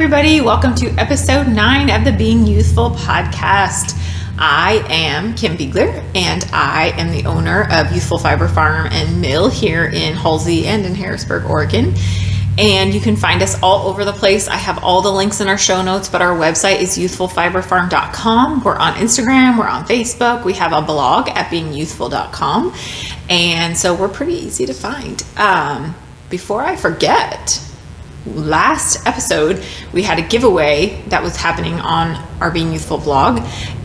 everybody. Welcome to episode 9 of the Being Youthful podcast. I am Kim Biegler, and I am the owner of Ewethful Fiber Farm and Mill here in Halsey and in Harrisburg, Oregon. And you can find us all over the place. I have all the links in our show notes, but our website is youthfulfiberfarm.com. We're on Instagram, we're on Facebook, we have a blog at beingyouthful.com. And so we're pretty easy to find. Before I forget, last episode we had a giveaway that was happening on our Being Youthful blog,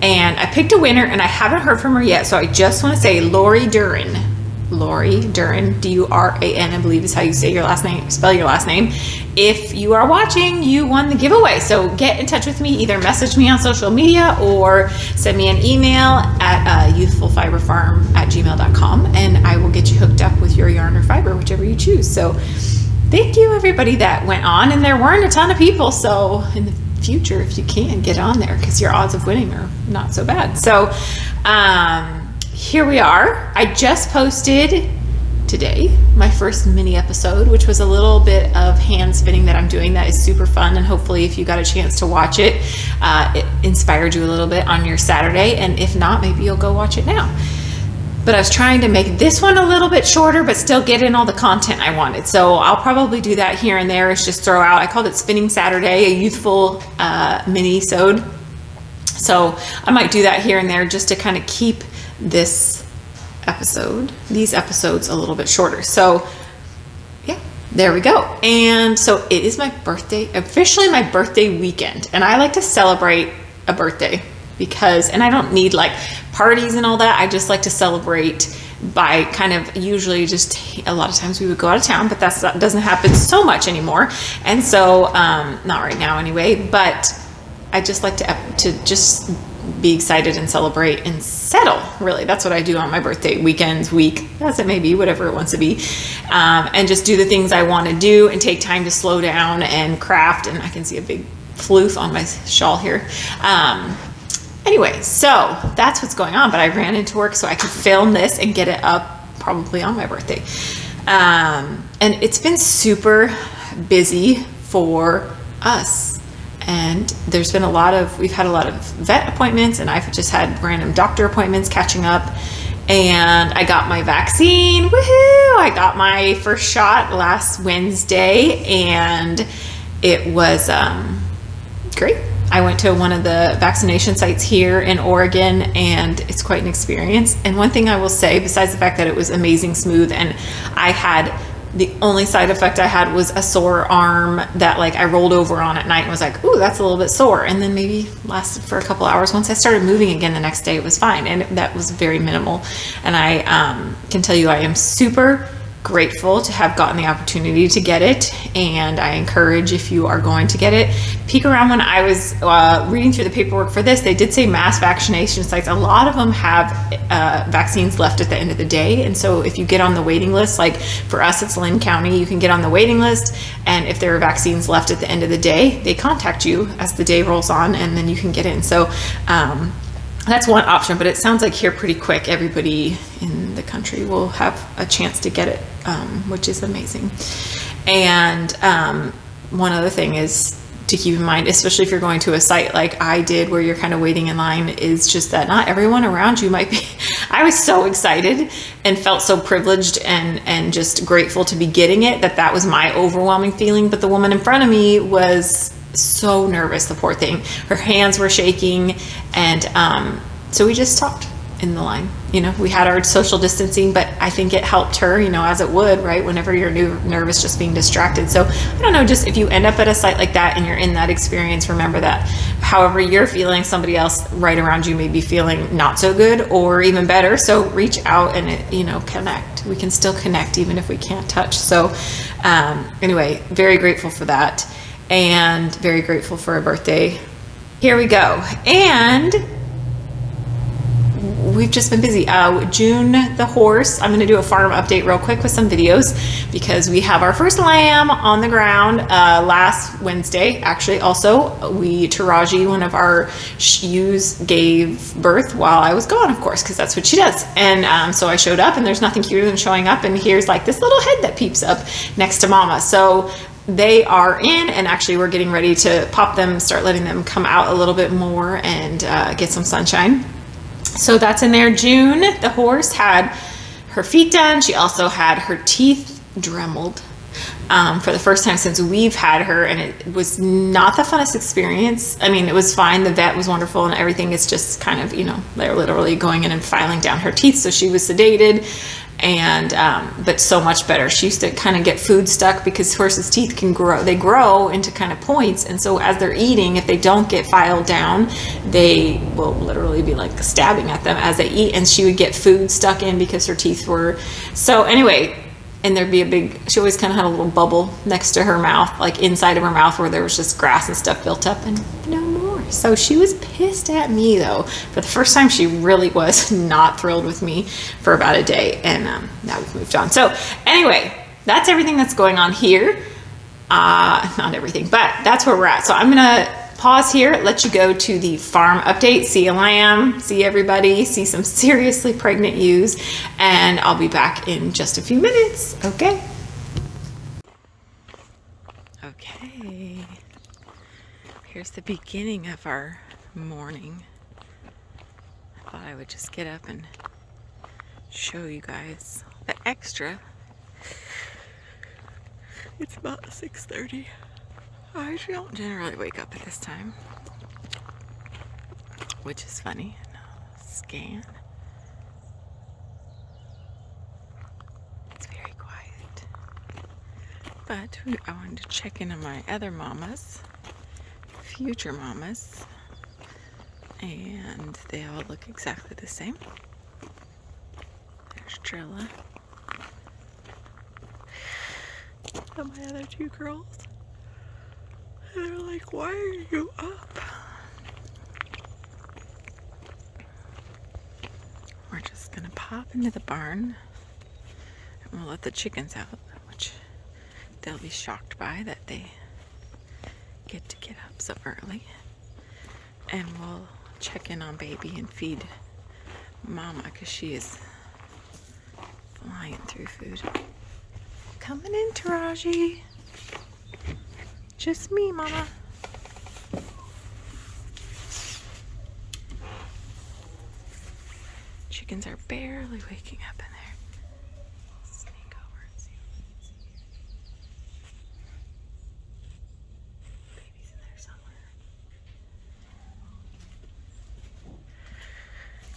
and I picked a winner and I haven't heard from her yet, so I just want to say Lori Duran, D-U-R-A-N, I believe is how you say your last name, spell your last name. If you are watching, you won the giveaway. So get in touch with me, either message me on social media or send me an email at youthfulfiberfarm@gmail.com, and I will get you hooked up with your yarn or fiber, whichever you choose. So thank you everybody that went on, and there weren't a ton of people, so in the future, if you can, get on there because your odds of winning are not so bad. So here we are. I just posted today my first mini episode, which was a little bit of hand spinning that I'm doing that is super fun, and hopefully if you got a chance to watch it, it inspired you a little bit on your Saturday, and if not, maybe you'll go watch it now. But I was trying to make this one a little bit shorter, but still get in all the content I wanted. So I'll probably do that here and there. It's just throw out, I called it Spinning Saturday, a youthful mini-sode. So I might do that here and there just to kind of keep these episodes a little bit shorter. So yeah, there we go. And so it is my birthday, officially my birthday weekend. And I like to celebrate a birthday because, and I don't need like parties and all that. I just like to celebrate by kind of usually just a lot of times we would go out of town, but that doesn't happen so much anymore. And so, not right now anyway, but I just like to just be excited and celebrate and settle. Really, that's what I do on my birthday weekends, week, as it may be, whatever it wants to be, and just do the things I want to do and take time to slow down and craft. And I can see a big floof on my shawl here. Anyway, so that's what's going on, but I ran into work so I could film this and get it up probably on my birthday. And it's been super busy for us. And we've had a lot of vet appointments, and I've just had random doctor appointments catching up. And I got my vaccine. Woohoo! I got my first shot last Wednesday, and it was great. I went to one of the vaccination sites here in Oregon, and it's quite an experience. And one thing I will say, besides the fact that it was amazing smooth, and the only side effect I had was a sore arm that like I rolled over on at night and was like, ooh, that's a little bit sore. And then maybe lasted for a couple hours. Once I started moving again the next day, it was fine. And that was very minimal. And I can tell you, I am super grateful to have gotten the opportunity to get it, and I encourage, if you are going to get it, peek around. When I was reading through the paperwork for this, they did say mass vaccination sites, a lot of them have vaccines left at the end of the day, and so if you get on the waiting list, like for us it's Lynn County, you can get on the waiting list, and if there are vaccines left at the end of the day, they contact you as the day rolls on, and then you can get in. So that's one option, but it sounds like here pretty quick everybody in the country will have a chance to get it, which is amazing. And one other thing is to keep in mind, especially if you're going to a site like I did where you're kind of waiting in line, is just that not everyone around you might be. I was so excited and felt so privileged and just grateful to be getting it, that was my overwhelming feeling. But the woman in front of me was so nervous, the poor thing. Her hands were shaking, and so we just talked in the line. We had our social distancing, but I think it helped her, as it would, right? Whenever you're nervous, just being distracted. So I don't know, just if you end up at a site like that and you're in that experience, remember that however you're feeling, somebody else right around you may be feeling not so good or even better. So reach out and connect. We can still connect even if we can't touch. So anyway, very grateful for that, and very grateful for a birthday. Here we go. And we've just been busy. June the horse, I'm going to do a farm update real quick with some videos because we have our first lamb on the ground last Wednesday. Actually, also, Taraji, one of our ewes, gave birth while I was gone, of course, because that's what she does. And so I showed up, and there's nothing cuter than showing up, and here's like this little head that peeps up next to mama. So they are in, and actually we're getting ready to pop them, start letting them come out a little bit more and get some sunshine. So that's in there. June, the horse, had her feet done. She also had her teeth dremeled for the first time since we've had her, and it was not the funnest experience. I mean, it was fine. The vet was wonderful and everything. It's just kind of, you know, they're literally going in and filing down her teeth. So she was sedated, and but so much better. She used to kind of get food stuck because horses' teeth can grow. They grow into kind of points, and so as they're eating, if they don't get filed down, they will literally be like stabbing at them as they eat, and she would get food stuck in because her teeth were. So anyway, and there'd be a big, she always kind of had a little bubble next to her mouth, like inside of her mouth, where there was just grass and stuff built up, and no more. So she was pissed at me though. For the first time, she really was not thrilled with me for about a day, and now we've moved on. So anyway, that's everything that's going on here. Not everything, but that's where we're at. So I'm gonna pause here, let you go to the farm update, see a lamb, see everybody, see some seriously pregnant ewes, and I'll be back in just a few minutes. Okay. Okay. Here's the beginning of our morning. I thought I would just get up and show you guys the extra. It's about 6:30. I don't generally wake up at this time, which is funny. Scan. It's very quiet. But I wanted to check in on my other mamas, future mamas, and they all look exactly the same. There's Trilla. And my other two girls. And they're like, why are you up? We're just gonna pop into the barn and we'll let the chickens out, which they'll be shocked by that they get to get up so early. And we'll check in on baby and feed mama because she is flying through food. Coming in, Taraji. Just me, mama. Chickens are barely waking up in there. Sneak over and see what we can see. Baby's in there somewhere.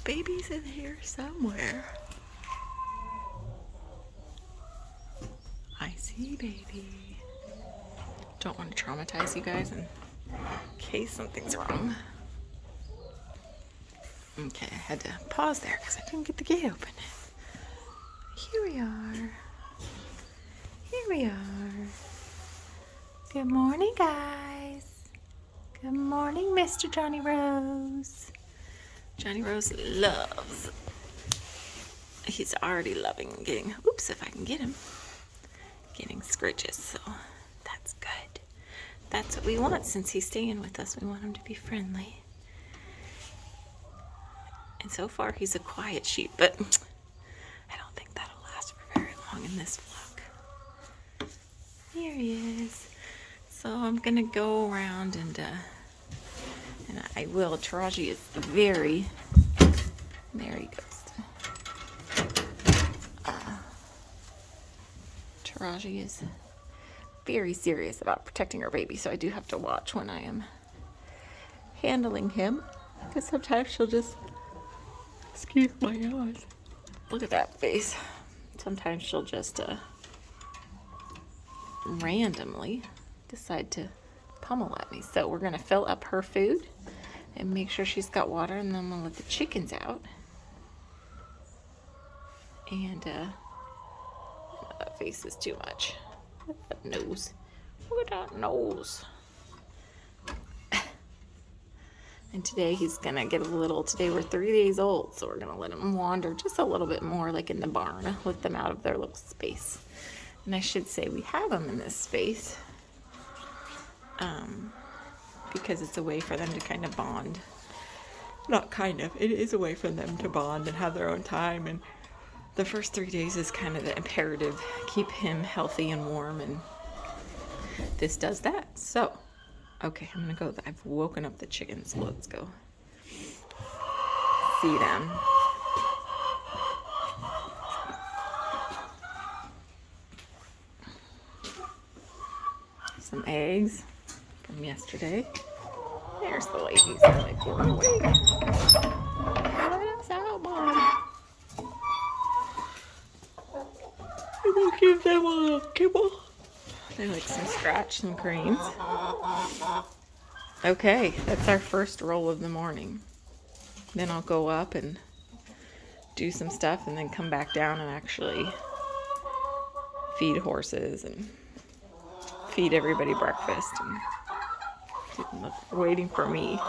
Baby's in here somewhere. I see baby. Don't want to traumatize you guys in case something's wrong. Okay, I had to pause there because I couldn't get the gate open. Here we are. Here we are. Good morning, guys. Good morning, Mr. Johnny Rose. Johnny Rose loves. He's already loving getting, oops, if I can get him, getting scritches, so that's good. That's what we want since he's staying with us. We want him to be friendly. And so far he's a quiet sheep, but I don't think that'll last for very long in this flock. Here he is. So I'm gonna go around and I will. Taraji is very, there he goes. Taraji is very serious about protecting her baby, so I do have to watch when I am handling him, because sometimes she'll just, excuse my eyes, look at that face. Sometimes she'll just randomly decide to pummel at me. So we're gonna fill up her food and make sure she's got water, and then we'll let the chickens out. And that face is too much. Look at that nose. Look at that nose. And today he's gonna get a little, today we're 3 days old, so we're gonna let him wander just a little bit more, like in the barn, let them out of their little space. And I should say we have them in this space because it's a way for them to kind of bond. Not kind of, it is a way for them to bond and have their own time. And the first 3 days is kind of the imperative. Keep him healthy and warm and this does that. So, okay, I'm gonna go. I've woken up the chickens. So let's go see them. Some eggs from yesterday. There's the ladies. They're like, we're awake. Let us out, Mom. I'm gonna give them a kibble. They like some scratch and greens. Okay, that's our first roll of the morning. Then I'll go up and do some stuff and then come back down and actually feed horses and feed everybody breakfast. And they're waiting for me.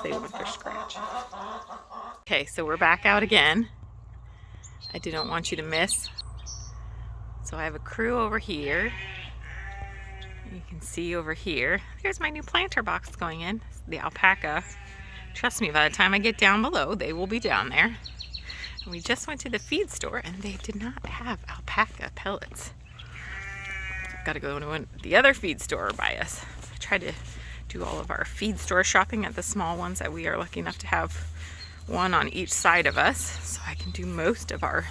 They want their scratch. Okay, so we're back out again. I didn't want you to miss. So I have a crew over here. You can see over here. There's my new planter box going in. The alpaca. Trust me, by the time I get down below, they will be down there. And we just went to the feed store and they did not have alpaca pellets. Got to go to the other feed store by us. I tried to do all of our feed store shopping at the small ones that we are lucky enough to have one on each side of us, so I can do most of our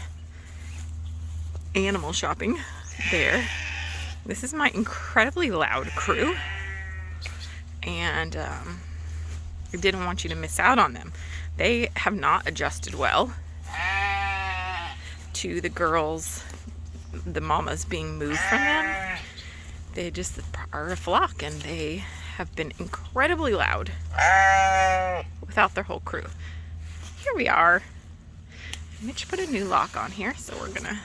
animal shopping there. This is my incredibly loud crew, and I didn't want you to miss out on them. They have not adjusted well to the girls, the mamas being moved from them. They just are a flock, and they have been incredibly loud without their whole crew. Here we are. Mitch put a new lock on here, so we're gonna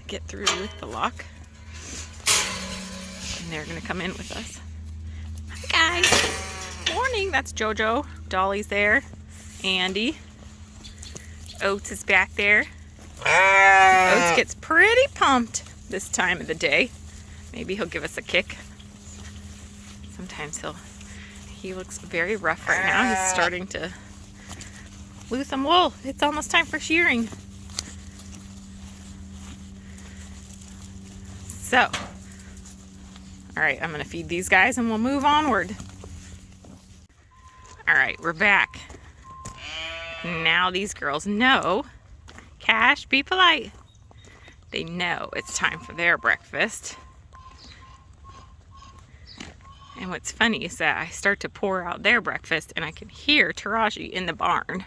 get through with the lock. And they're gonna come in with us. Hi guys. Morning, that's Jojo. Dolly's there. Andy. Oates is back there. Oates gets pretty pumped this time of the day. Maybe he'll give us a kick. Sometimes he looks very rough right now. He's starting to lose some wool. It's almost time for shearing. So, all right, I'm gonna feed these guys and we'll move onward. All right, we're back. Now these girls know, Cash, be polite. They know it's time for their breakfast. And what's funny is that I start to pour out their breakfast and I can hear Taraji in the barn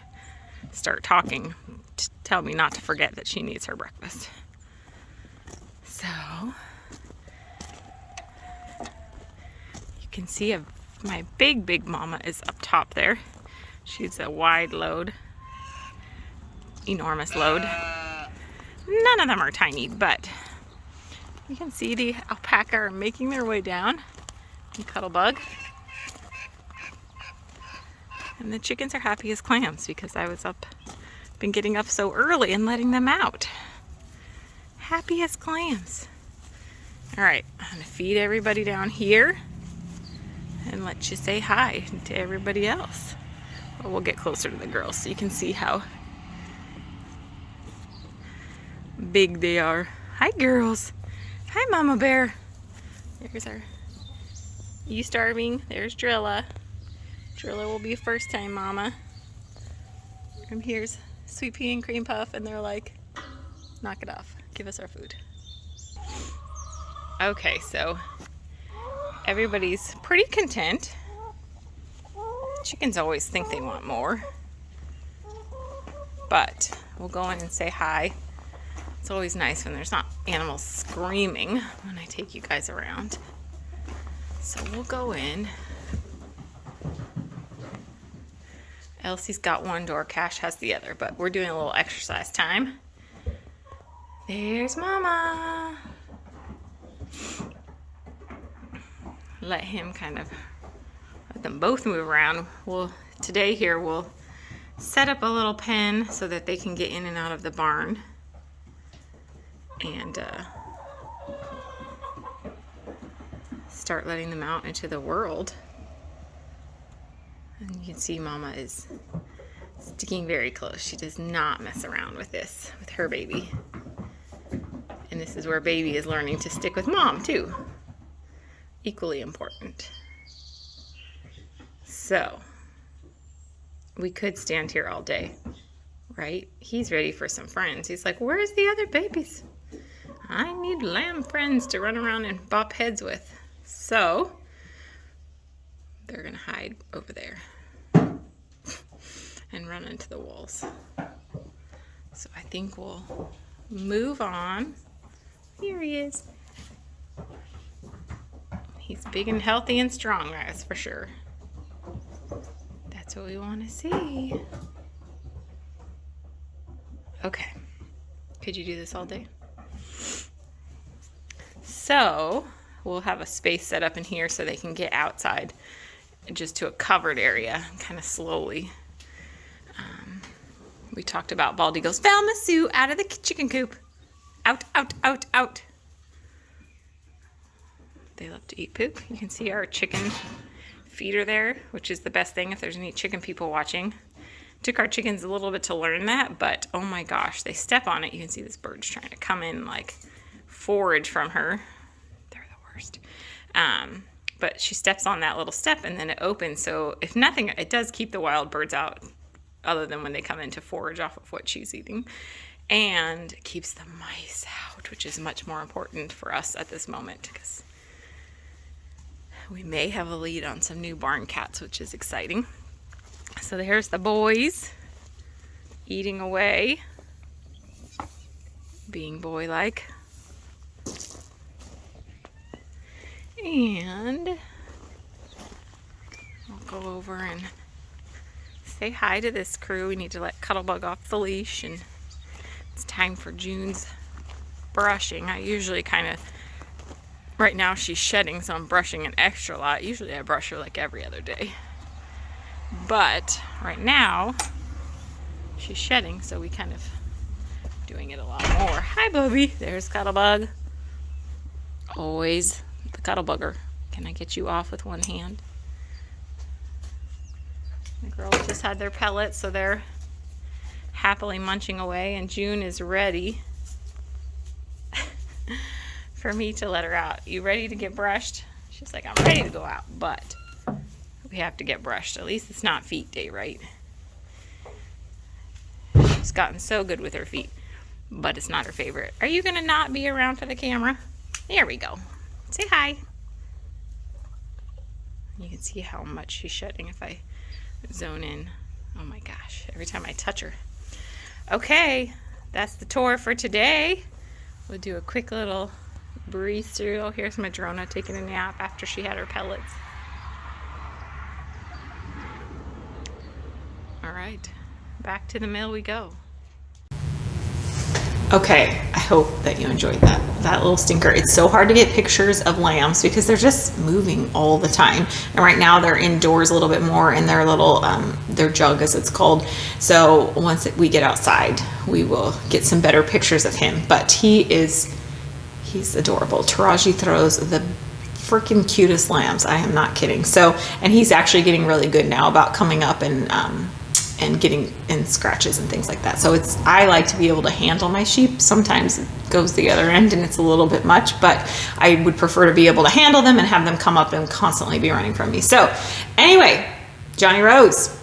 start talking to tell me not to forget that she needs her breakfast. So, you can see my big mama is up top there. She's a wide load, enormous load. None of them are tiny, but you can see the alpaca are making their way down. And Cuddlebug. And the chickens are happy as clams because I was been getting up so early and letting them out. Happy as clams. All right, I'm gonna feed everybody down here and let you say hi to everybody else. But we'll get closer to the girls so you can see how big they are. Hi girls. Hi Mama Bear. There's our, you starving? There's Drilla. Drilla will be first time mama. And here's Sweet Pea and Cream Puff, and they're like, knock it off. Give us our food. Okay, so everybody's pretty content. Chickens always think they want more. But we'll go in and say hi. It's always nice when there's not animals screaming when I take you guys around. So we'll go in. Elsie's got one door, Cash has the other, but we're doing a little exercise time. There's Mama. Let him let them both move around. Today here we'll set up a little pen so that they can get in and out of the barn. And start letting them out into the world. And you can see Mama is sticking very close. She does not mess around with this, with her baby. And And this is where baby is learning to stick with mom too. Equally important. So, we could stand here all day, right? He's ready for some friends. He's like, where's the other babies? I need lamb friends to run around and bop heads with. So, they're gonna hide over there and run into the walls. So I think we'll move on. Here he is. He's big and healthy and strong, guys, for sure. That's what we want to see. Okay. Could you do this all day? So we'll have a space set up in here so they can get outside just to a covered area, kind of slowly. We talked about Baldy goes, Velma Sue, out of the chicken coop. Out, out, out, out. They love to eat poop. You can see our chicken feeder there, which is the best thing if there's any chicken people watching. Took our chickens a little bit to learn that, but oh my gosh, they step on it. You can see this bird's trying to come in, like forage from her. They're the worst. But she steps on that little step and then it opens. So if nothing, it does keep the wild birds out, other than when they come in to forage off of what she's eating, and keeps the mice out, which is much more important for us at this moment because we may have a lead on some new barn cats, which is exciting. So there's the boys eating away, being boy-like. And I'll go over and say hi to this crew. We need to let Cuttlebug off the leash, and it's time for June's brushing. I usually kind of, right now she's shedding, so I'm brushing an extra lot. Usually I brush her like every other day. But right now she's shedding, so we kind of doing it a lot more. Hi, Bubby. There's Cuttlebug. Always the Cuttlebugger. Can I get you off with one hand? The girls just had their pellets, so they're happily munching away, and June is ready for me to let her out. You ready to get brushed? She's like, I'm ready to go out, but we have to get brushed. At least it's not feet day, right? She's gotten so good with her feet, but it's not her favorite. Are you gonna not be around for the camera? There we go. Say hi. You can see how much she's shedding if I zone in. Oh my gosh, every time I touch her. Okay, that's the tour for today. We'll do a quick little breeze through. Oh, here's Madrona taking a nap after she had her pellets. All right, back to the mill we go. Okay, I hope that you enjoyed that little stinker. It's so hard to get pictures of lambs because they're just moving all the time. And right now they're indoors a little bit more in their little, their jug as it's called. So once we get outside, we will get some better pictures of him. But he's adorable. Taraji throws the freaking cutest lambs. I am not kidding. So, and he's actually getting really good now about coming up and getting in scratches and things like that. So I like to be able to handle my sheep. Sometimes it goes the other end and it's a little bit much, but I would prefer to be able to handle them and have them come up and constantly be running from me. So anyway, Johnny Rose.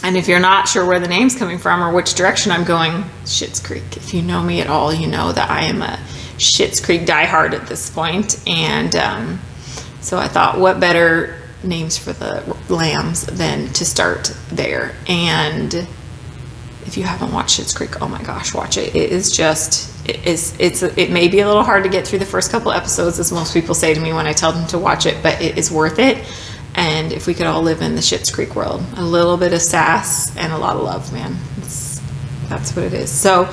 And if you're not sure where the name's coming from or which direction I'm going, Schitt's Creek. If you know me at all, you know that I am a Schitt's Creek diehard at this point. And so I thought, what better names for the lambs than to start there. And if you haven't watched Schitt's Creek, oh my gosh, watch it. It is just, it may be a little hard to get through the first couple episodes, as most people say to me when I tell them to watch it, but it is worth it. And if we could all live in the Schitt's Creek world, a little bit of sass and a lot of love, man. That's what it is. So,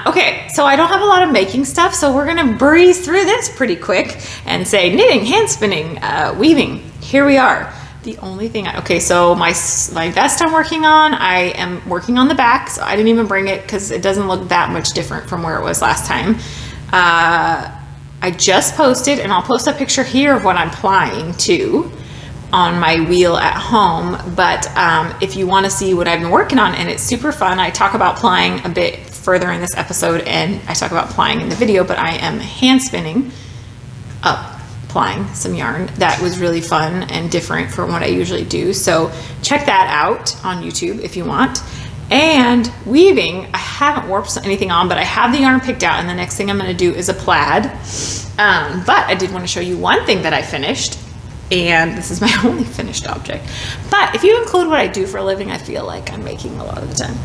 okay, so I don't have a lot of making stuff, so we're gonna breeze through this pretty quick and say knitting, hand spinning, weaving. Here we are. The only thing, okay, so my vest I'm working on, I am working on the back, so I didn't even bring it because it doesn't look that much different from where it was last time. I just posted, and I'll post a picture here of what I'm plying to on my wheel at home, but if you want to see what I've been working on, and it's super fun, I talk about plying a bit further in this episode, and I talk about plying in the video, but I am hand spinning up, plying some yarn. That was really fun and different from what I usually do. So check that out on YouTube if you want. And weaving, I haven't warped anything on, but I have the yarn picked out, and the next thing I'm going to do is a plaid. But I did want to show you one thing that I finished, and this is my only finished object. But if you include what I do for a living, I feel like I'm making a lot of the time.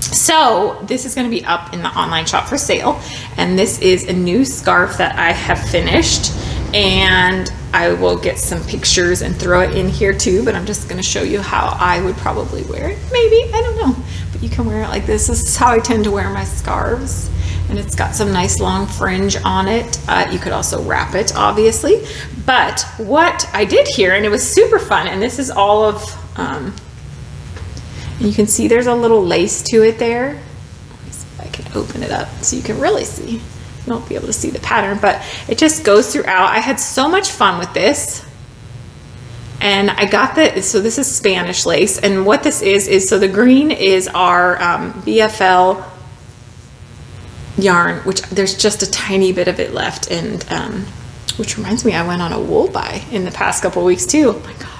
So this is going to be up in the online shop for sale, and this is a new scarf that I have finished, and I will get some pictures and throw it in here too, but I'm just going to show you how I would probably wear it. Maybe, I don't know, but you can wear it like this. This is how I tend to wear my scarves, and it's got some nice long fringe on it. You could also wrap it, obviously, but what I did here, and it was super fun, and this is all of you can see there's a little lace to it there. Let me see if I can open it up so you can really see. You won't be able to see the pattern, but it just goes throughout. I had so much fun with this. And I got so this is Spanish lace. And what this is so the green is our BFL yarn, which there's just a tiny bit of it left. And which reminds me, I went on a wool buy in the past couple weeks too. Oh my God.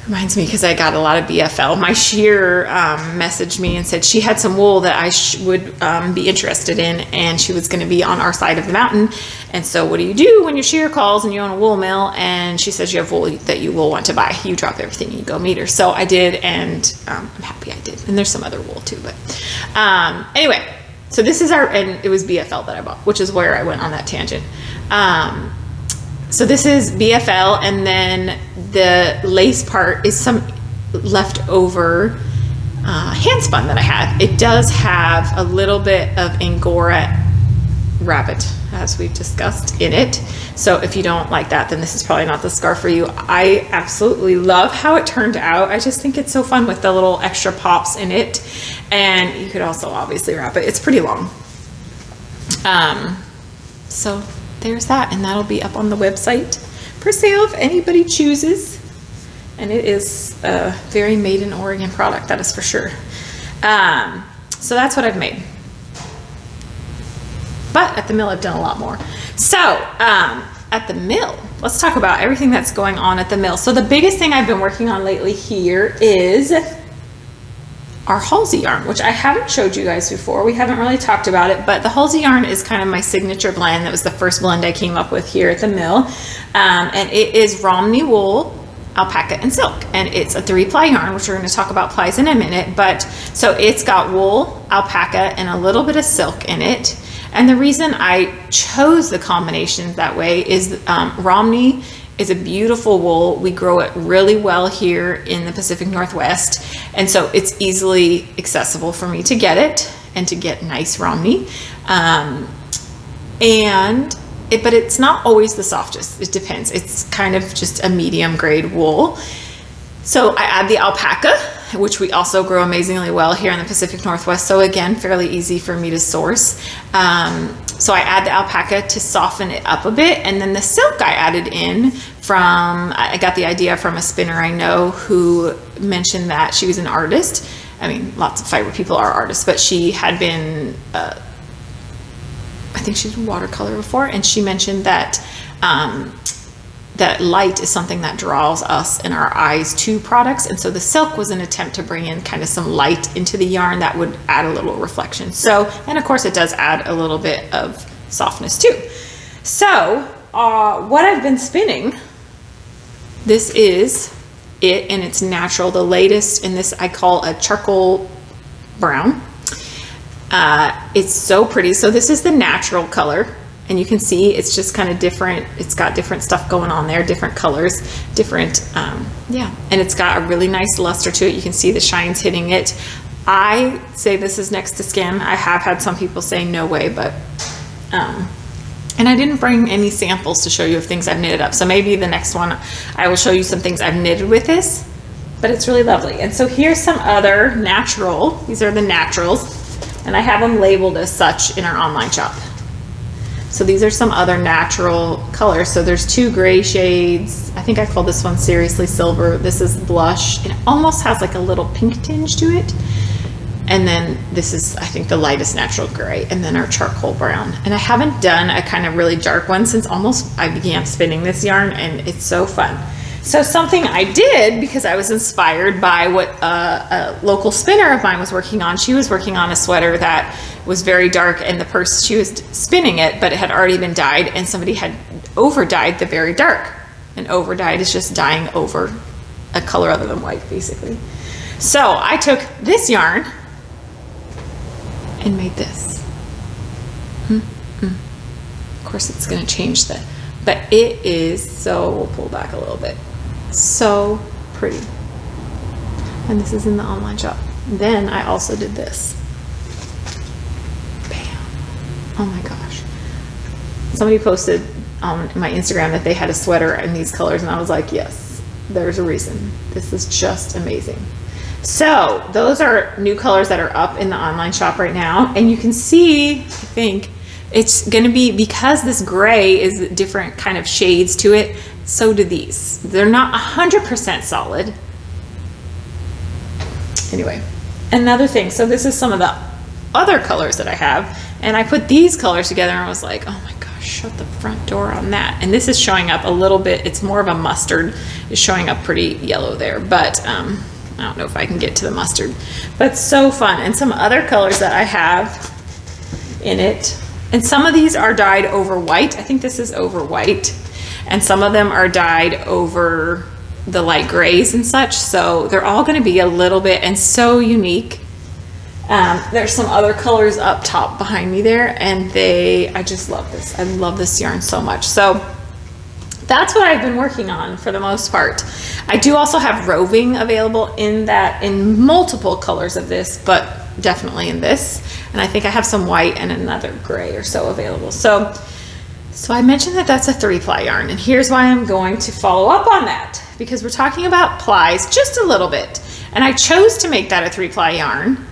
Reminds me, because I got a lot of BFL. My shearer messaged me and said she had some wool that I would be interested in, and she was going to be on our side of the mountain. And so what do you do when your shearer calls and you own a wool mill and she says you have wool that you will want to buy? You drop everything and you go meet her. So I did, and I'm happy I did. And there's some other wool too, but anyway, so this is and it was BFL that I bought, which is where I went on that tangent. So this is BFL, and then the lace part is some leftover hand spun that I had. It does have a little bit of Angora rabbit, as we've discussed, in it. So if you don't like that, then this is probably not the scarf for you. I absolutely love how it turned out. I just think it's so fun with the little extra pops in it. And you could also obviously wrap it. It's pretty long. So there's that, and that'll be up on the website for sale if anybody chooses. And it is a very made in Oregon product, that is for sure. So that's what I've made. But at the mill, I've done a lot more. So at the mill, let's talk about everything that's going on at the mill. So the biggest thing I've been working on lately here is our Halsey yarn, which I haven't showed you guys before. We haven't really talked about it, but the Halsey yarn is kind of my signature blend. That was the first blend I came up with here at the mill. And it is Romney wool, alpaca, and silk. And it's a 3-ply yarn, which we're going to talk about plys in a minute. But so it's got wool, alpaca, and a little bit of silk in it. And the reason I chose the combination that way is Romney is a beautiful wool. We grow it really well here in the Pacific Northwest, and so it's easily accessible for me to get it and to get nice Romney. But it's not always the softest. It depends. It's kind of just a medium grade wool. So I add the alpaca, which we also grow amazingly well here in the Pacific Northwest. So again, fairly easy for me to source. So I add the alpaca to soften it up a bit. And then the silk I added in I got the idea from a spinner I know who mentioned that she was an artist. I mean, lots of fiber people are artists, but she had been, I think she did watercolor before. And she mentioned that that light is something that draws us and our eyes to products. And so the silk was an attempt to bring in kind of some light into the yarn that would add a little reflection. So, and of course it does add a little bit of softness too. So what I've been spinning, this is it, and it's natural. The latest in this I call a charcoal brown. It's so pretty. So this is the natural color. And you can see it's just kind of different. It's got different stuff going on there, different colors, different, yeah. And it's got a really nice luster to it. You can see the shines hitting it. I say this is next to skin. I have had some people say no way, but, and I didn't bring any samples to show you of things I've knitted up. So maybe the next one I will show you some things I've knitted with this, but it's really lovely. And so here's some other natural, these are the naturals, and I have them labeled as such in our online shop. So these are some other natural colors. So there's 2 gray shades. I think I call this one Seriously Silver. This is blush. It almost has like a little pink tinge to it. And then this is, I think, the lightest natural gray, and then our charcoal brown. And I haven't done a kind of really dark one since almost I began spinning this yarn, and it's so fun. So something I did, because I was inspired by what a local spinner of mine was working on. She was working on a sweater that was very dark, and the person, she was spinning it, but it had already been dyed, and somebody had over dyed the very dark. And over dyed is just dyeing over a color other than white, basically. So I took this yarn and made this. Of course it's going to change the, but it is so, we'll pull back a little bit, so pretty. And this is in the online shop. Then I also did this. Bam. Oh my gosh. Somebody posted on my Instagram that they had a sweater in these colors, and I was like, yes, there's a reason. This is just amazing. So those are new colors that are up in the online shop right now, and you can see, I think it's going to be, because this gray is different kind of shades to it, so do these. They're not 100% solid. Anyway, another thing, so this is some of the other colors that I have, and I put these colors together and I was like, oh my gosh, shut the front door on that. And this is showing up a little bit, it's more of a mustard, it's showing up pretty yellow there, but I don't know if I can get to the mustard, but so fun. And some other colors that I have in it, and some of these are dyed over white. I think this is over white, and some of them are dyed over the light grays and such, so they're all going to be a little bit, and so unique. There's some other colors up top behind me there, and I just love this. I love this yarn so much. So that's what I've been working on for the most part. I do also have roving available in multiple colors of this, but definitely in this. And I think I have some white and another gray or so available. So I mentioned that that's a 3-ply yarn, and here's why I'm going to follow up on that, because we're talking about plys just a little bit. And I chose to make that a 3-ply yarn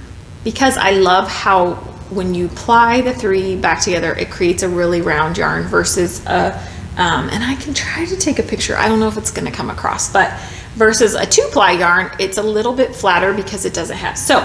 because I love how when you ply the 3 back together, it creates a really round yarn versus a and I can try to take a picture. I don't know if it's going to come across, but versus a 2-ply yarn, it's a little bit flatter because it doesn't have. So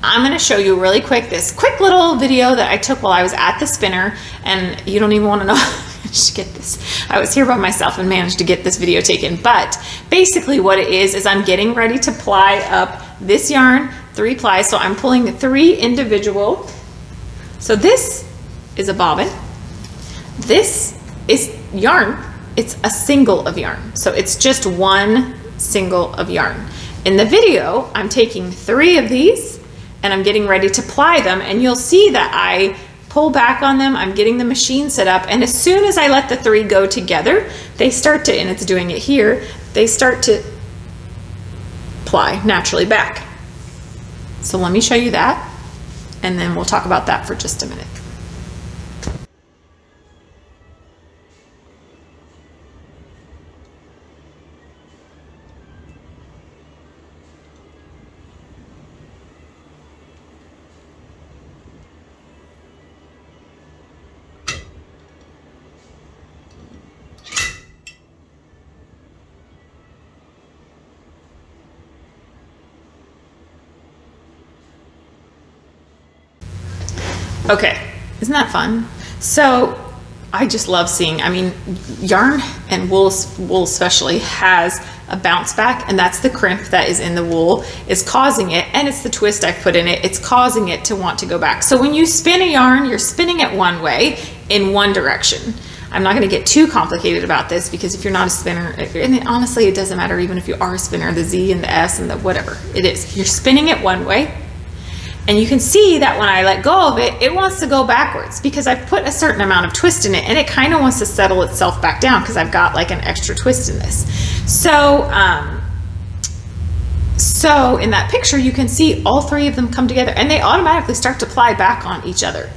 I'm going to show you really quick this quick little video that I took while I was at the spinner, and you don't even want to know how I managed to get this. I was here by myself and managed to get this video taken. But basically what it is I'm getting ready to ply up this yarn, 3 plies. So I'm pulling 3 individual. So this is a bobbin. This is yarn. It's a single of yarn. So it's just one single of yarn. In the video, I'm taking 3 of these and I'm getting ready to ply them, and you'll see that I pull back on them. I'm getting the machine set up, and as soon as I let the 3 go together, they start to, and it's doing it here, they start to ply naturally back. So let me show you that, and then we'll talk about that for just a minute. Okay, isn't that fun? So I just love seeing, I mean, yarn and wool especially has a bounce back, and that's the crimp that is in the wool is causing it, and it's the twist I've put in it, it's causing it to want to go back. So when you spin a yarn, you're spinning it one way in one direction. I'm not going to get too complicated about this because if you're not a spinner, and honestly it doesn't matter even if you are a spinner, the Z and the S and the whatever it is, you're spinning it one way. And you can see that when I let go of it, it wants to go backwards because I've put a certain amount of twist in it, and it kind of wants to settle itself back down because I've got like an extra twist in this. So, so in that picture, you can see all 3 of them come together and they automatically start to ply back on each other.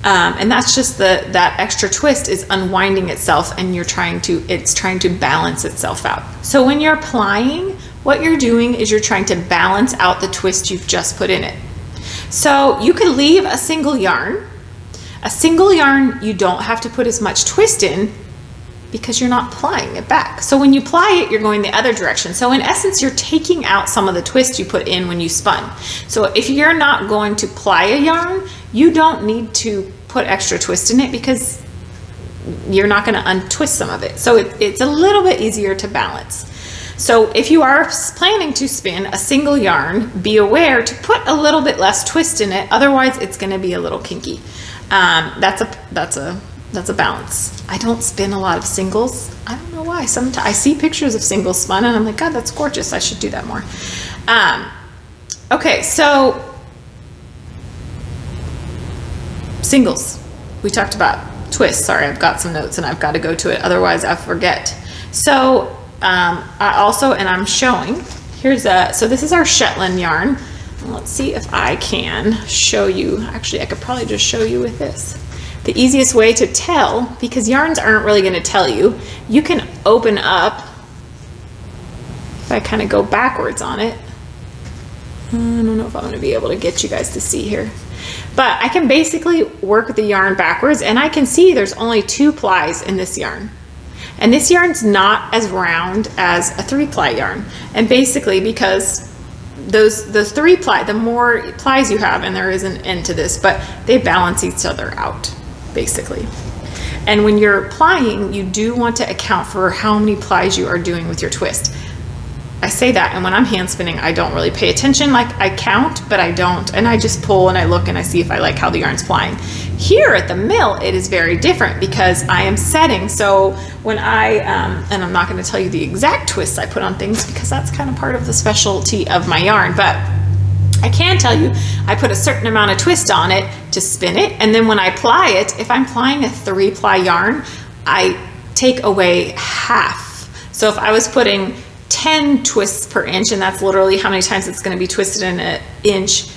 And that's just that extra twist is unwinding itself, and it's trying to balance itself out. So when you're plying, what you're doing is you're trying to balance out the twist you've just put in it. So you could leave a single yarn. A single yarn, you don't have to put as much twist in because you're not plying it back. So when you ply it, you're going the other direction. So in essence, you're taking out some of the twist you put in when you spun. So if you're not going to ply a yarn, you don't need to put extra twist in it because you're not going to untwist some of it. So it's a little bit easier to balance. So if you are planning to spin a single yarn, be aware to put a little bit less twist in it. Otherwise, it's going to be a little kinky. That's a balance. I don't spin a lot of singles. I don't know why. Sometimes I see pictures of singles spun and I'm like, God, that's gorgeous. I should do that more. Okay, so singles. We talked about twists. Sorry, I've got some notes and I've got to go to it. Otherwise, I forget. So I also, and I'm showing, so this is our Shetland yarn. Let's see if I can show you. Actually, I could probably just show you with this. The easiest way to tell, because yarns aren't really going to tell you, you can open up, if I kind of go backwards on it, I don't know if I'm going to be able to get you guys to see here, but I can basically work the yarn backwards and I can see there's only 2 plies in this yarn. And this yarn's not as round as a 3-ply yarn. And basically because those 3 ply, the more plies you have, and there is an end to this, but they balance each other out, basically. And when you're plying, you do want to account for how many plies you are doing with your twist. I say that, and when I'm hand spinning, I don't really pay attention. Like, I count, but I don't, and I just pull and I look and I see if I like how the yarn's plying. Here at the mill, it is very different because I am setting. So when and I'm not going to tell you the exact twists I put on things because that's kind of part of the specialty of my yarn, but I can tell you I put a certain amount of twist on it to spin it, and then when I ply it, if I'm plying a 3-ply yarn, I take away half. So if I was putting 10 twists per inch, and that's literally how many times it's going to be twisted in an inch,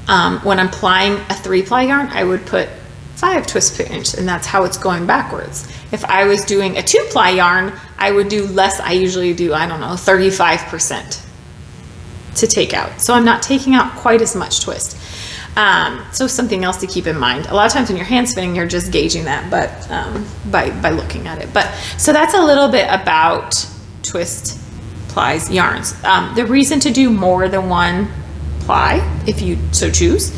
when I'm plying a 3-ply yarn, I would put 5 twists per inch, and that's how it's going backwards. If I was doing a 2-ply yarn, I would do less. I usually do, I don't know, 35% to take out. So I'm not taking out quite as much twist. So something else to keep in mind. A lot of times when you're hand spinning, you're just gauging that, but by looking at it. But so that's a little bit about twist, plies, yarns. The reason to do more than 1 ply, if you so choose,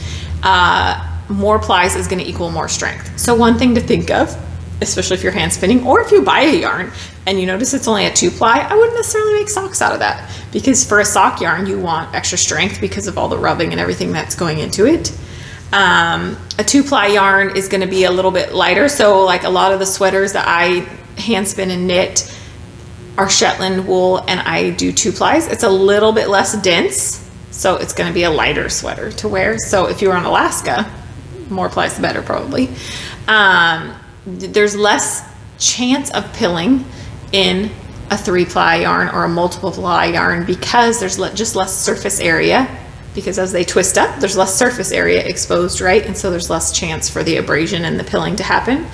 more plies is going to equal more strength. So one thing to think of, especially if you're hand spinning, or if you buy a yarn and you notice it's only a 2-ply, I wouldn't necessarily make socks out of that, because for a sock yarn you want extra strength because of all the rubbing and everything that's going into it. A 2-ply yarn is going to be a little bit lighter, so like a lot of the sweaters that I hand spin and knit are Shetland wool, and I do 2 plies. It's a little bit less dense, so it's going to be a lighter sweater to wear. So if you're in Alaska, more plies the better probably. There's less chance of pilling in a 3-ply yarn or a multiple ply yarn because there's just less surface area, because as they twist up, there's less surface area exposed, right? And so there's less chance for the abrasion and the pilling to happen.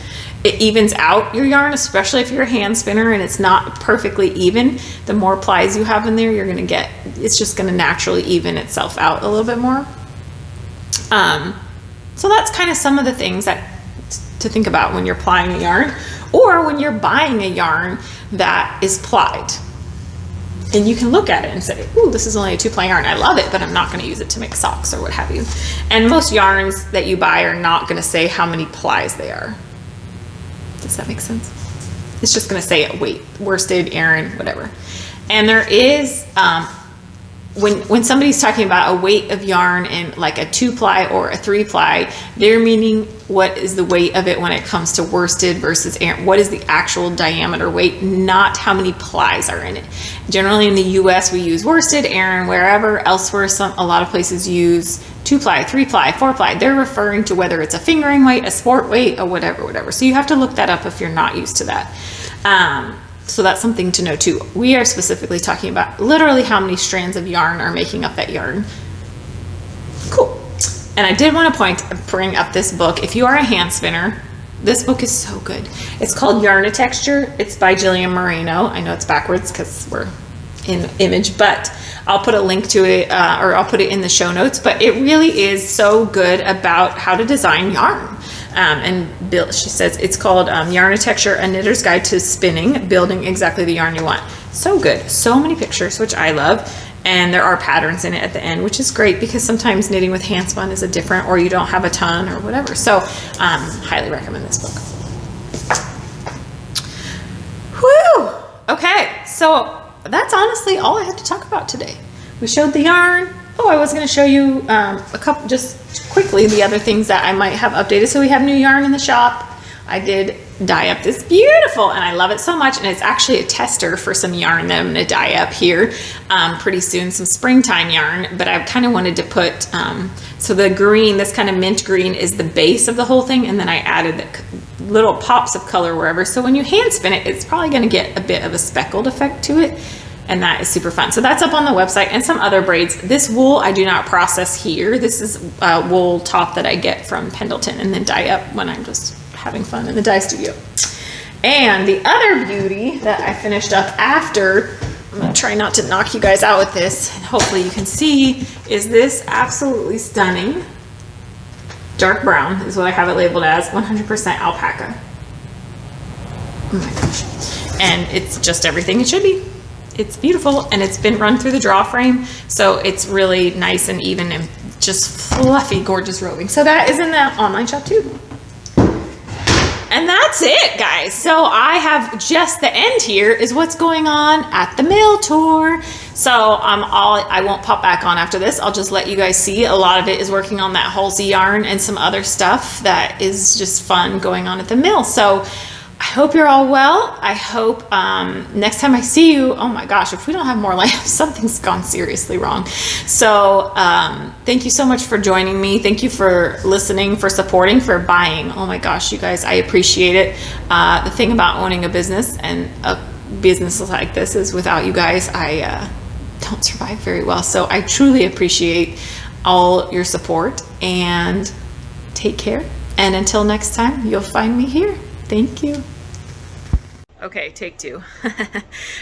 It evens out your yarn, especially if you're a hand spinner and it's not perfectly even. The more plies you have in there, you're going to get, it's just going to naturally even itself out a little bit more. So that's kind of some of the things that to think about when you're plying a yarn, or when you're buying a yarn that is plied. And you can look at it and say, ooh, this is only a 2-ply yarn. I love it, but I'm not going to use it to make socks or what have you. And most yarns that you buy are not going to say how many plies they are. Does that make sense? It's just going to say weight, worsted, Aran, whatever. And there is, when somebody's talking about a weight of yarn in like a 2-ply or a 3-ply, they're meaning what is the weight of it when it comes to worsted versus Aran. What is the actual diameter weight, not how many plies are in it. Generally in the US, we use worsted, Aran, wherever. Elsewhere, a lot of places use 2-ply, 3-ply, 4-ply. They're referring to whether it's a fingering weight, a sport weight, or whatever. So you have to look that up if you're not used to that. So that's something to know too. We are specifically talking about literally how many strands of yarn are making up that yarn. Cool. And I did want to bring up this book. If you are a hand spinner, this book is so good. It's called Yarn-i-tect-ture. It's by Jillian Moreno. I know it's backwards because we're in image, but I'll put a link to it, or I'll put it in the show notes. But it really is so good about how to design yarn. and build. She says it's called Yarn-i-tect-ture, a knitter's guide to spinning, building exactly the yarn you want. So good. So many pictures, which I love. And there are patterns in it at the end, which is great because sometimes knitting with hand spun is a different, or you don't have a ton or whatever. So highly recommend this book. Whew. Okay, so that's honestly all I had to talk about today. We showed the yarn. Oh, I was going to show you a couple, just quickly, the other things that I might have updated. So we have new yarn in the shop. I did dye up this beautiful, and I love it so much. And it's actually a tester for some yarn that I'm going to dye up here pretty soon, some springtime yarn. But I kind of wanted to put, so the green, this kind of mint green is the base of the whole thing. And then I added the little pops of color wherever. So when you hand spin it, it's probably going to get a bit of a speckled effect to it. And that is super fun. So that's up on the website, and some other braids. This wool I do not process here. This is a wool top that I get from Pendleton and then dye up when I'm just having fun in the dye studio. And the other beauty that I finished up after, I'm gonna try not to knock you guys out with this, and hopefully you can see, is this absolutely stunning dark brown, is what I have it labeled as, 100% alpaca. Oh my gosh. And it's just everything it should be. It's beautiful, and it's been run through the draw frame, so it's really nice and even and just fluffy, gorgeous roving. So that is in the online shop too. And that's it, guys. So I have just the end here is what's going on at the mail tour. So I won't pop back on after this. I'll just let you guys see. A lot of it is working on that Halsey yarn and some other stuff that is just fun going on at the mill. So I hope you're all well. I hope next time I see you, oh my gosh, if we don't have more lamps, something's gone seriously wrong. So thank you so much for joining me. Thank you for listening, for supporting, for buying. Oh my gosh, you guys, I appreciate it. The thing about owning a business and a business like this is without you guys, I don't survive very well. So I truly appreciate all your support, and take care. And until next time, you'll find me here. Thank you. Okay, take two.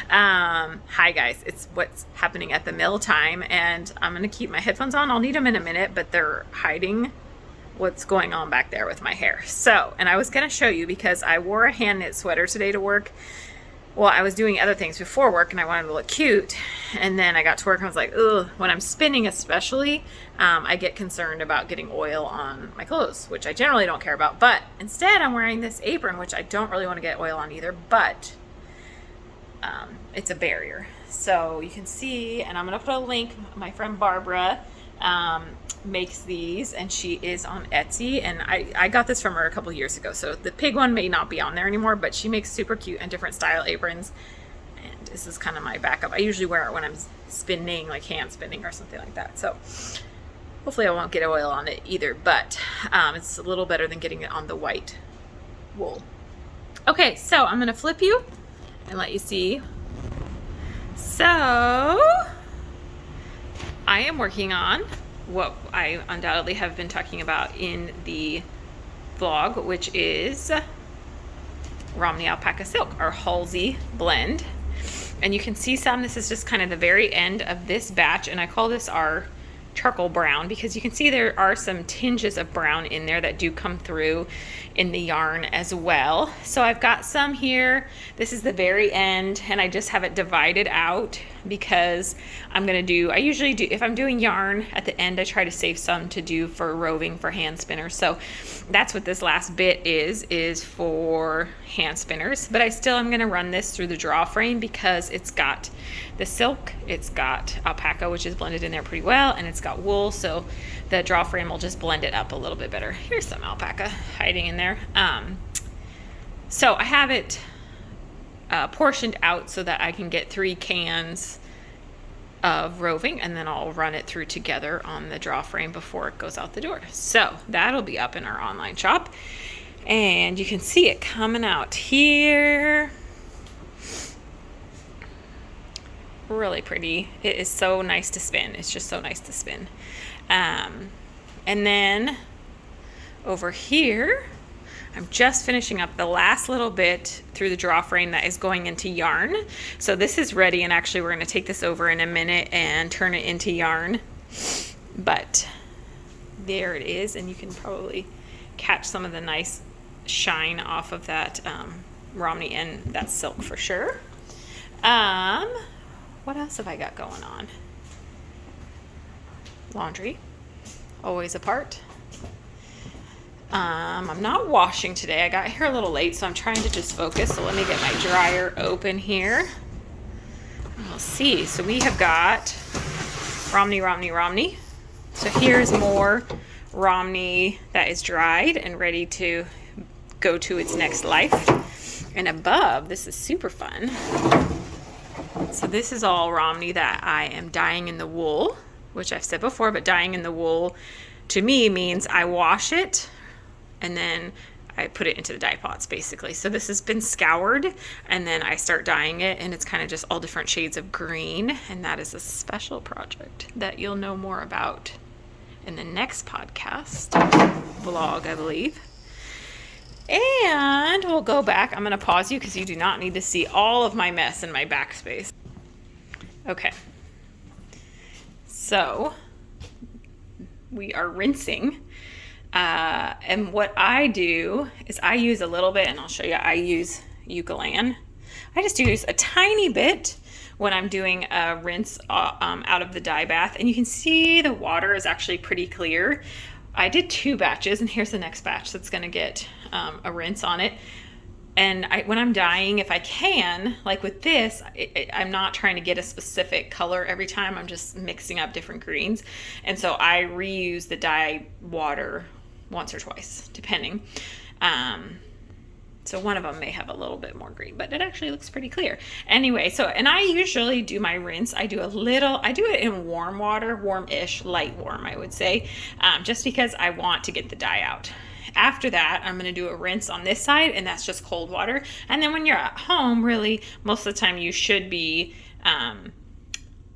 Hi guys, it's what's happening at the mill time, and I'm gonna keep my headphones on. I'll need them in a minute, but they're hiding what's going on back there with my hair. So, and I was gonna show you because I wore a hand knit sweater today to work. Well, I was doing other things before work and I wanted to look cute, and then I got to work and I was like, ugh, when I'm spinning especially, I get concerned about getting oil on my clothes, which I generally don't care about, but instead I'm wearing this apron, which I don't really want to get oil on either, but it's a barrier. So you can see, and I'm going to put a link, my friend Barbara makes these, and she is on Etsy, and I got this from her a couple years ago, so the pig one may not be on there anymore, but she makes super cute and different style aprons, and this is kind of my backup. I usually wear it when I'm spinning, like hand spinning or something like that, so hopefully I won't get oil on it either, but it's a little better than getting it on the white wool. Okay, so I'm gonna flip you and let you see. So I am working on what I undoubtedly have been talking about in the vlog, which is Romney alpaca silk, our Halsey blend. And you can see some, this is just kind of the very end of this batch, and I call this our charcoal brown because you can see there are some tinges of brown in there that do come through in the yarn as well. So I've got some here. This is the very end, and I just have it divided out because I'm gonna do, I usually do, if I'm doing yarn at the end, I try to save some to do for roving for hand spinners. So that's what this last bit is for hand spinners, but I still am gonna run this through the draw frame because it's got the silk, it's got alpaca, which is blended in there pretty well, and it's got wool, so the draw frame will just blend it up a little bit better. Here's some alpaca hiding in there. So I have it portioned out so that I can get 3 cans of roving, and then I'll run it through together on the draw frame before it goes out the door. So that'll be up in our online shop, and you can see it coming out here. Really pretty. It is so nice to spin. It's just so nice to spin. And then over here, I'm just finishing up the last little bit through the draw frame that is going into yarn. So this is ready, and actually we're going to take this over in a minute and turn it into yarn. But there it is, and you can probably catch some of the nice shine off of that Romney and that silk for sure. What else have I got going on? Laundry, always a part. I'm not washing today. I got here a little late, so I'm trying to just focus. So let me get my dryer open here. We'll see. So we have got Romney. So here's more Romney that is dried and ready to go to its next life. And above, this is super fun. So this is all Romney that I am dyeing in the wool, which I've said before, but dyeing in the wool to me means I wash it and then I put it into the dye pots basically. So this has been scoured and then I start dyeing it, and it's kind of just all different shades of green. And that is a special project that you'll know more about in the next podcast vlog, I believe. And we'll go back. I'm going to pause you because you do not need to see all of my mess in my backspace. Okay. So we are rinsing. And what I do is I use a little bit, and I'll show you, I use Eucalan. I just use a tiny bit when I'm doing a rinse out of the dye bath. And you can see the water is actually pretty clear. I did 2 batches, and here's the next batch that's going to get a rinse on it. And when I'm dyeing, if I can, like with this, I'm not trying to get a specific color every time. I'm just mixing up different greens. And so I reuse the dye water once or twice, depending. So one of them may have a little bit more green, but it actually looks pretty clear. Anyway, so, and I usually do my rinse. I do it in warm water, warm-ish, light warm, I would say, just because I want to get the dye out. After that, I'm going to do a rinse on this side, and that's just cold water. And then when you're at home, really, most of the time you should be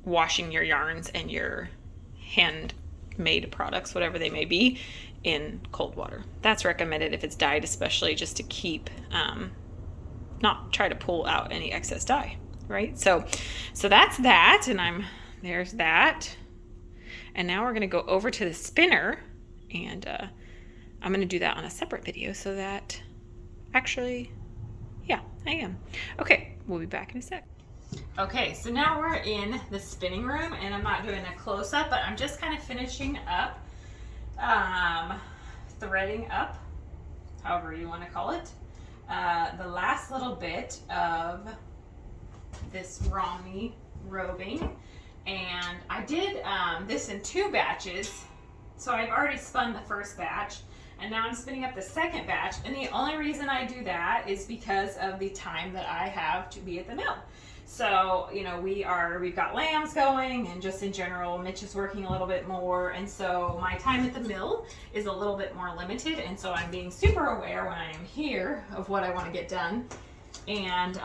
washing your yarns and your handmade products, whatever they may be, in cold water. That's recommended if it's dyed, especially just to keep, not try to pull out any excess dye, right? So that's that, and there's that. And now we're going to go over to the spinner, and I'm going to do that on a separate video so that actually, yeah, I am. Okay, we'll be back in a sec. Okay, so now we're in the spinning room, and I'm not doing a close-up, but I'm just kind of finishing up, threading up, however you want to call it, the last little bit of this Romney roving. And I did this in 2 batches. So I've already spun the first batch, and now I'm spinning up the second batch. And the only reason I do that is because of the time that I have to be at the mill. So, you know, we've got lambs going, and just in general, Mitch is working a little bit more. And so my time at the mill is a little bit more limited. And so I'm being super aware when I am here of what I want to get done. And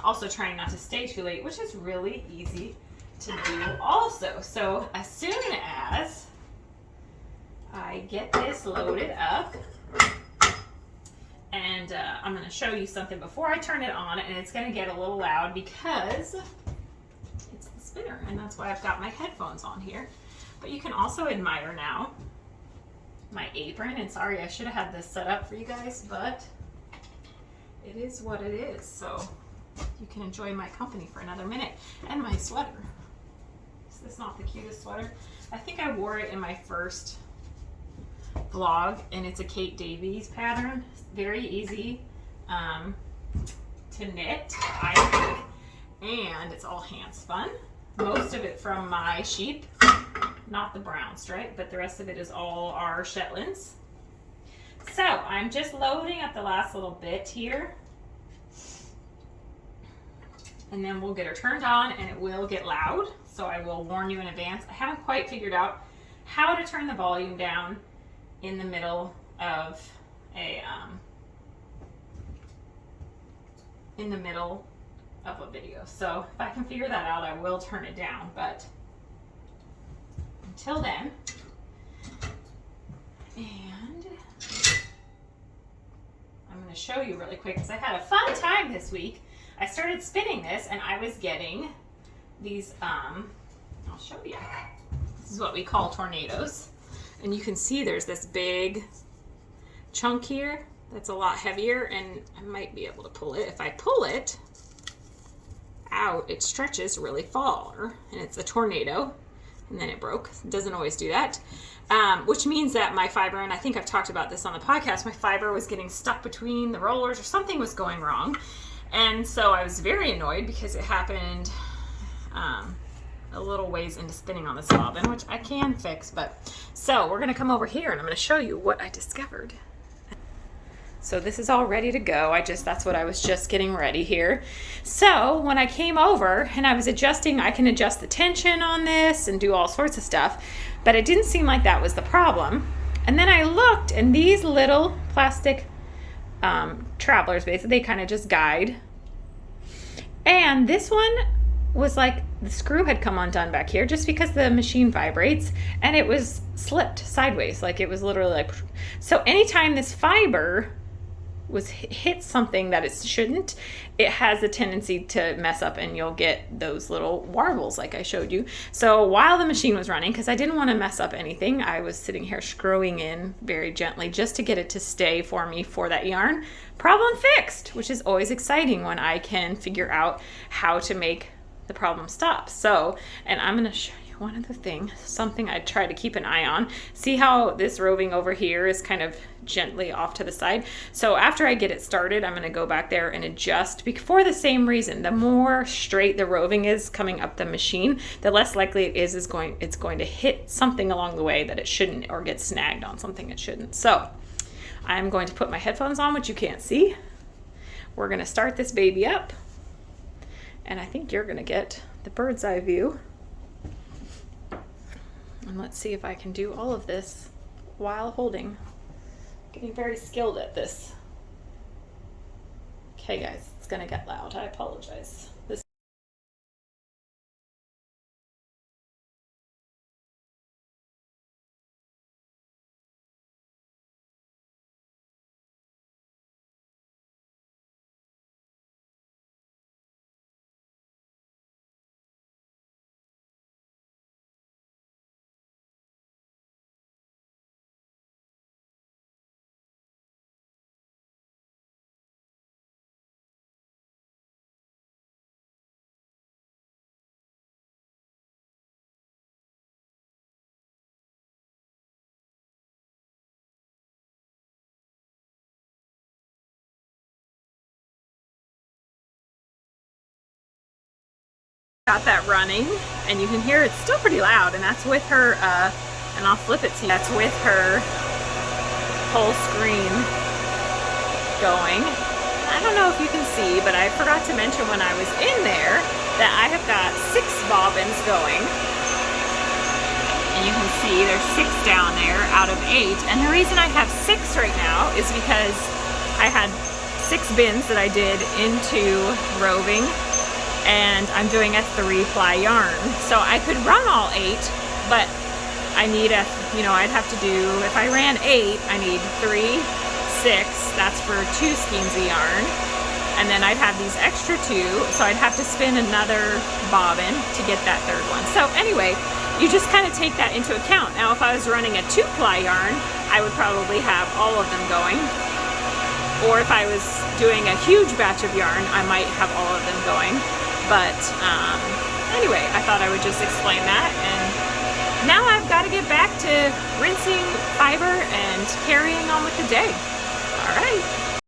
also trying not to stay too late, which is really easy to do also. So as soon as I get this loaded up, and I'm going to show you something before I turn it on, and it's going to get a little loud because it's the spinner, and that's why I've got my headphones on here. But you can also admire now my apron, and sorry I should have had this set up for you guys, but it is what it is. So you can enjoy my company for another minute. And my sweater. Is this not the cutest sweater? I think I wore it in my first vlog, and it's a Kate Davies pattern. It's very easy to knit, I think, and it's all hand spun. Most of it from my sheep, not the brown stripe, but the rest of it is all our Shetlands. So I'm just loading up the last little bit here, and then we'll get her turned on, and it will get loud, so I will warn you in advance. I haven't quite figured out how to turn the volume down in the middle of a video. So if I can figure that out, I will turn it down, but until then, and I'm going to show you really quick because I had a fun time this week. I started spinning this, and I was getting these, I'll show you. This is what we call tornadoes. And you can see there's this big chunk here that's a lot heavier, and I might be able to pull it. If I pull it out, it stretches really far, and it's a tornado, and then it broke. It doesn't always do that, which means that my fiber, and I think I've talked about this on the podcast, my fiber was getting stuck between the rollers, or something was going wrong. And so I was very annoyed because it happened a little ways into spinning on this bobbin, which I can fix. But so we're going to come over here and I'm going to show you what I discovered. So this is all ready to go. That's what I was just getting ready here. So when I came over and I was adjusting, I can adjust the tension on this and do all sorts of stuff, but it didn't seem like that was the problem. And then I looked, and these little plastic travelers, basically, they kind of just guide. And this one was like the screw had come undone back here just because the machine vibrates, and it was slipped sideways. Like it was literally like, so anytime this fiber was hit something that it shouldn't, it has a tendency to mess up, and you'll get those little warbles like I showed you. So while the machine was running, because I didn't want to mess up anything, I was sitting here screwing in very gently just to get it to stay for me for that yarn. Problem fixed, which is always exciting when I can figure out how to make the problem stop. So, and I'm going to show you one other thing, something I try to keep an eye on. See how this roving over here is kind of gently off to the side? So after I get it started, I'm going to go back there and adjust for the same reason. The more straight the roving is coming up the machine, the less likely it's going to hit something along the way that it shouldn't, or get snagged on something it shouldn't. So I'm going to put my headphones on, which you can't see. We're going to start this baby up, and I think you're going to get the bird's eye view. And let's see if I can do all of this while holding. Getting very skilled at this. Okay guys, it's gonna get loud. I apologize. Got that running, and you can hear it's still pretty loud, and that's with her, and I'll flip it to you, that's with her whole screen going. I don't know if you can see, but I forgot to mention when I was in there that I have got 6 bobbins going. And you can see there's 6 down there out of 8. And the reason I have 6 right now is because I had 6 bins that I did into roving, and I'm doing a 3-ply yarn. So I could run all 8, but I need I'd have to do, if I ran 8, I need 3, 6, that's for 2 skeins of yarn. And then I'd have these extra 2, so I'd have to spin another bobbin to get that 3rd one. So anyway, you just kind of take that into account. Now if I was running a 2-ply yarn, I would probably have all of them going. Or if I was doing a huge batch of yarn, I might have all of them going. But anyway, I thought I would just explain that. And now I've got to get back to rinsing fiber and carrying on with the day. All right.